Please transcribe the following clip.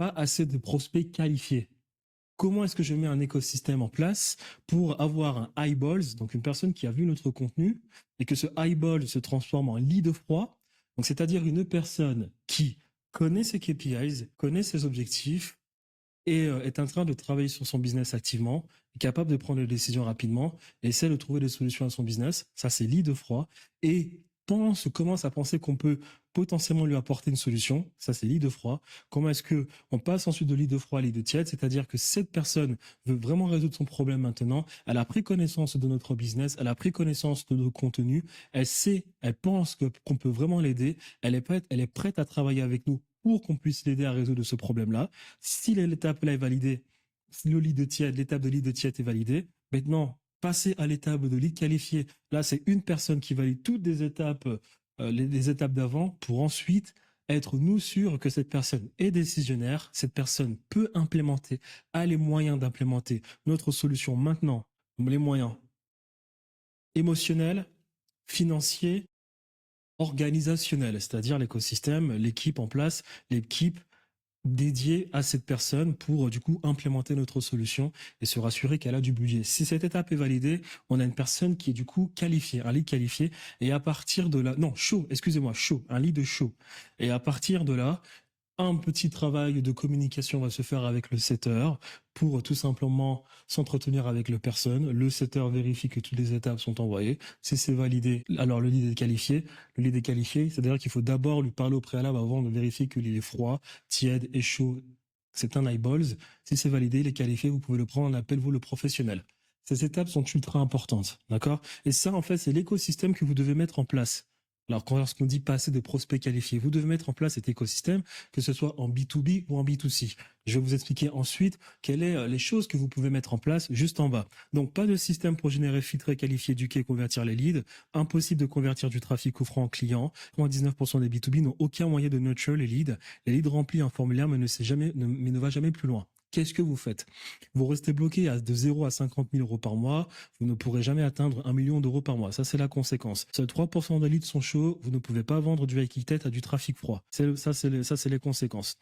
pas assez de prospects qualifiés. Comment est-ce que je mets un écosystème en place pour avoir un eyeballs, donc une personne qui a vu notre contenu, et que ce eyeball se transforme en lead froid, donc c'est-à-dire une personne qui connaît ses KPIs, connaît ses objectifs, et est en train de travailler sur son business activement, est capable de prendre des décisions rapidement, et essaie de trouver des solutions à son business. Ça, c'est lead froid. Et commence à penser qu'on peut potentiellement lui apporter une solution. Ça, c'est lead froid. Comment est-ce que on passe ensuite de lead froid à lead tiède? C'est-à-dire que cette personne veut vraiment résoudre son problème maintenant. Elle a pris connaissance de notre business. Elle a pris connaissance de nos contenus. Elle sait, elle pense qu'on peut vraiment l'aider. Elle est prête à travailler avec nous pour qu'on puisse l'aider à résoudre ce problème-là. Si l'étape là est validée, si l'étape de lead tiède est validée, maintenant, passer à l'étape de lead qualifié. Là, c'est une personne qui valide toutes les étapes, les étapes d'avant pour ensuite être nous sûrs que cette personne est décisionnaire, cette personne peut implémenter, a les moyens d'implémenter notre solution maintenant, les moyens émotionnels, financiers, organisationnels, c'est-à-dire l'écosystème, l'équipe en place, l'équipe dédiée à cette personne pour du coup implémenter notre solution et se rassurer qu'elle a du budget. Si cette étape est validée, on a une personne qui est du coup qualifiée, un lead qualifié, et à partir de là, non, chaud, excusez-moi, chaud, un lead chaud. Et à partir de là, un petit travail de communication va se faire avec le setter pour tout simplement s'entretenir avec le personne. Le setter vérifie que toutes les étapes sont envoyées. Si c'est validé, alors le lead est qualifié. Le lead est qualifié, c'est-à-dire qu'il faut d'abord lui parler au préalable avant de vérifier qu'il est froid, tiède et chaud. C'est un eyeballs. Si c'est validé, il est qualifié, vous pouvez le prendre, appelez-vous le professionnel. Ces étapes sont ultra importantes, d'accord? Et ça, en fait, c'est l'écosystème que vous devez mettre en place. Alors, lorsqu'on dit pas assez de prospects qualifiés, vous devez mettre en place cet écosystème, que ce soit en B2B ou en B2C. Je vais vous expliquer ensuite quelles sont les choses que vous pouvez mettre en place juste en bas. Donc, pas de système pour générer, filtrer, qualifier, éduquer, convertir les leads. Impossible de convertir du trafic offrant en client. 99% des B2B n'ont aucun moyen de nurture les leads. Les leads remplissent un formulaire mais ne va jamais plus loin. Qu'est-ce que vous faites? Vous restez bloqué de 0 à 50 000 euros par mois, vous ne pourrez jamais atteindre 1 million d'euros par mois. Ça, c'est la conséquence. Seuls 3% des leads sont chauds, vous ne pouvez pas vendre du high ticket à du trafic froid. Ça, c'est les conséquences.